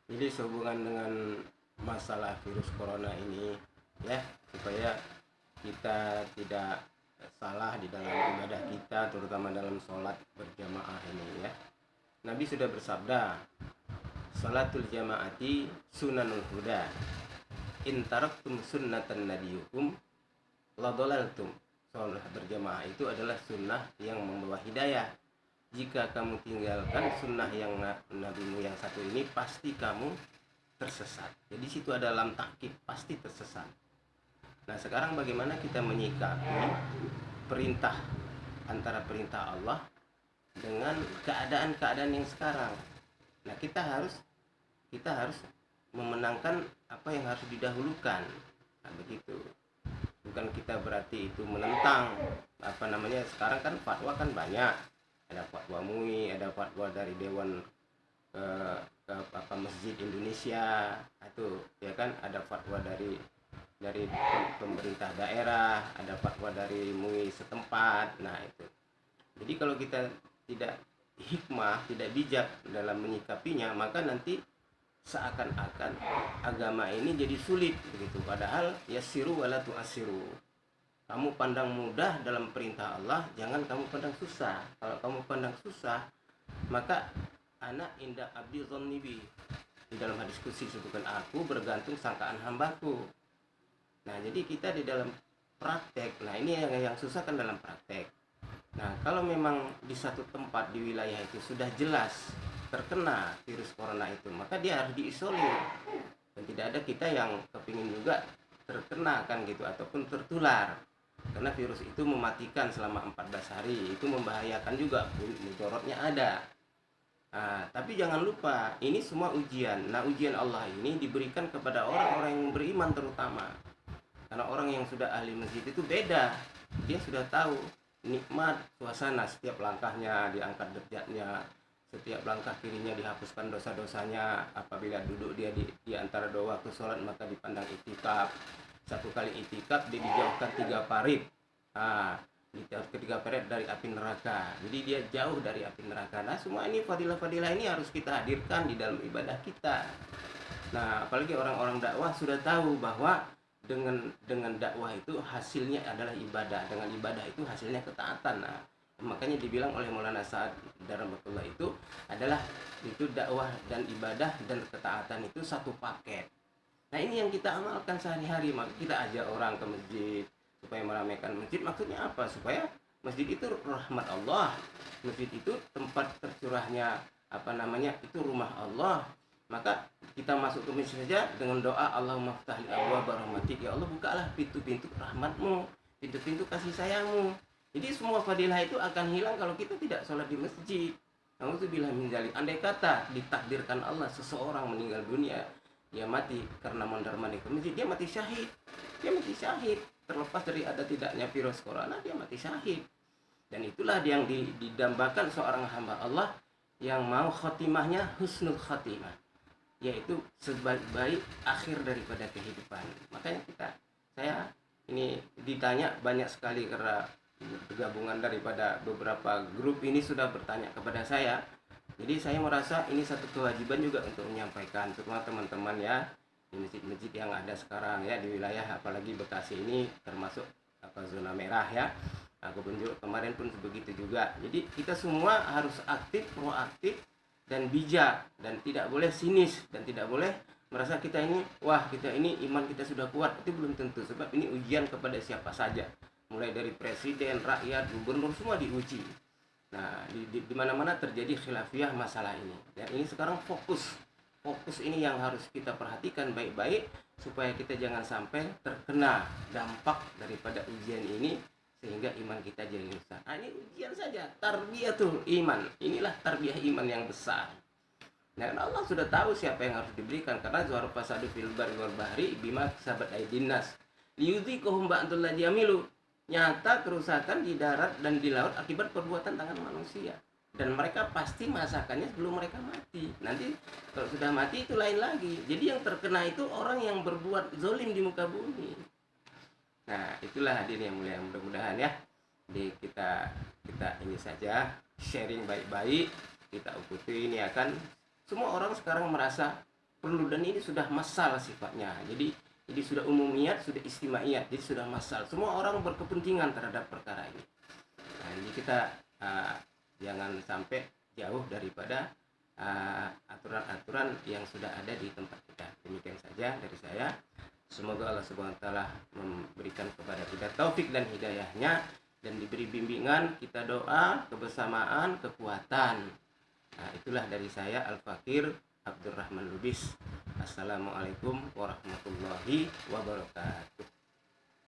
Jadi sehubungan dengan masalah virus corona ini ya, supaya kita tidak salah di dalam ibadah kita, terutama dalam sholat berjamaah ini ya. Nabi sudah bersabda, "Salatul jamaati sunanul huda. In taraktum sunnatan nabiyukum la dhalaltum." Sholat berjamaah itu adalah sunnah yang membawa hidayah. Jika kamu tinggalkan sunnah yang nabimu yang satu ini, pasti kamu tersesat. Jadi situ ada lam takkid, pasti tersesat. Nah, sekarang bagaimana kita menyikapi perintah antara perintah Allah dengan keadaan-keadaan yang sekarang? Nah, kita harus memenangkan apa yang harus didahulukan. Nah, begitu. Bukan kita berarti itu menentang sekarang kan fatwa kan banyak. Ada fatwa MUI, ada fatwa dari Dewan Masjid Indonesia, itu ya kan, ada fatwa dari pemerintah daerah, ada fatwa dari MUI setempat. Nah, itu. Jadi kalau kita tidak hikmah, tidak bijak dalam menyikapinya, maka nanti seakan-akan agama ini jadi sulit begitu. Padahal yassiru wala tu'assiru. Kamu pandang mudah dalam perintah Allah, jangan kamu pandang susah. Kalau kamu pandang susah, maka anak indah abdi dzannibi. Di dalam hadis qudsi disebutkan, aku bergantung sangkaan hambaku. Nah, jadi kita di dalam praktek, nah ini yang susah kan dalam praktek. Nah, kalau memang di satu tempat di wilayah itu sudah jelas terkena virus corona itu, maka dia harus diisolir. Dan tidak ada kita yang kepingin juga terkena kan gitu, ataupun tertular. Karena virus itu mematikan selama 14 hari, itu membahayakan juga, mudaratnya ada. Nah, tapi jangan lupa, ini semua ujian. Nah, ujian Allah ini diberikan kepada orang-orang yang beriman terutama. Karena orang yang sudah ahli masjid itu beda. Dia sudah tahu nikmat suasana, setiap langkahnya diangkat derajatnya, setiap langkah kirinya dihapuskan dosa-dosanya. Apabila duduk dia di antara dua waktu sholat, maka dipandang itikaf. Satu kali itikaf dia dijauhkan 3 parit. Dijauhkan 3 parit dari api neraka. Jadi dia jauh dari api neraka. Nah, semua ini fadilah-fadilah ini harus kita hadirkan di dalam ibadah kita. Nah, apalagi orang-orang dakwah sudah tahu bahwa dengan dakwah itu hasilnya adalah ibadah, dengan ibadah itu hasilnya ketaatan. Nah, makanya dibilang oleh Maulana Sa'ad Darambatullah itu adalah itu dakwah dan ibadah dan ketaatan itu satu paket. Nah, ini yang kita amalkan sehari-hari. Maka kita ajak orang ke masjid supaya meramaikan masjid. Maksudnya apa? Supaya masjid itu rahmat Allah. Masjid itu tempat tercurahnya itu rumah Allah. Maka kita masuk ke masjid saja dengan doa, Allahumma ftahli abwaaba rahmatik, ya Allah bukalah pintu-pintu rahmatmu, pintu-pintu kasih sayangmu. Jadi semua fadilah itu akan hilang kalau kita tidak sholat di masjid. Nauzubillah min dzalik. Andai kata ditakdirkan Allah seseorang meninggal dunia, dia mati karena mondar-mandir ke masjid, dia mati syahid. Dia mati syahid. Terlepas dari ada tidaknya virus corona, dia mati syahid. Dan itulah yang didambakan seorang hamba Allah yang mau khotimahnya husnul khotimah, yaitu sebaik-baik akhir daripada kehidupan. Makanya saya ini ditanya banyak sekali, karena gabungan daripada beberapa grup ini sudah bertanya kepada saya. Jadi saya merasa ini satu kewajiban juga untuk menyampaikan terutama teman-teman ya di masjid-masjid yang ada sekarang ya di wilayah apalagi Bekasi ini termasuk zona merah ya. Aku Kebun kemarin pun begitu juga. Jadi kita semua harus aktif, proaktif dan bijak, dan tidak boleh sinis, dan tidak boleh merasa kita ini iman kita sudah kuat. Itu belum tentu, sebab ini ujian kepada siapa saja, mulai dari presiden, rakyat, gubernur, semua diuji. Nah, di mana-mana terjadi khilafiyah masalah ini. Dan ini sekarang fokus ini yang harus kita perhatikan baik-baik supaya kita jangan sampai terkena dampak daripada ujian ini sehingga iman kita jadi rusak. Nah, ini ujian saja, tarbiyatul iman. Inilah tarbiyah iman yang besar. Nah, Allah sudah tahu siapa yang harus diberikan, karena zuhar fasadu fil barri wal bahri bima kasabat aydin nas liyudhiqahum ba'dal ladzi amilu. Nyata kerusakan di darat dan di laut akibat perbuatan tangan manusia, dan mereka pasti merasakannya sebelum mereka mati. Nanti kalau sudah mati itu lain lagi. Jadi yang terkena itu orang yang berbuat zolim di muka bumi. Nah, itulah hadirin yang mulia, mudah-mudahan ya di kita ini saja sharing baik-baik, kita ikuti ini akan semua orang sekarang merasa perlu, dan ini sudah massal sifatnya. Jadi sudah umumiyat, sudah istimaiyat, jadi sudah massal. Semua orang berkepentingan terhadap perkara ini. Nah, jadi kita jangan sampai jauh daripada aturan-aturan yang sudah ada di tempat kita. Demikian saja dari saya. Semoga Allah Subhanahu wa taala memberikan kepada kita taufik dan hidayahnya, dan diberi bimbingan, kita doa, kebersamaan, kekuatan. Nah, itulah dari saya Al-Fakir Abdurrahman Lubis. Assalamualaikum warahmatullahi wabarakatuh.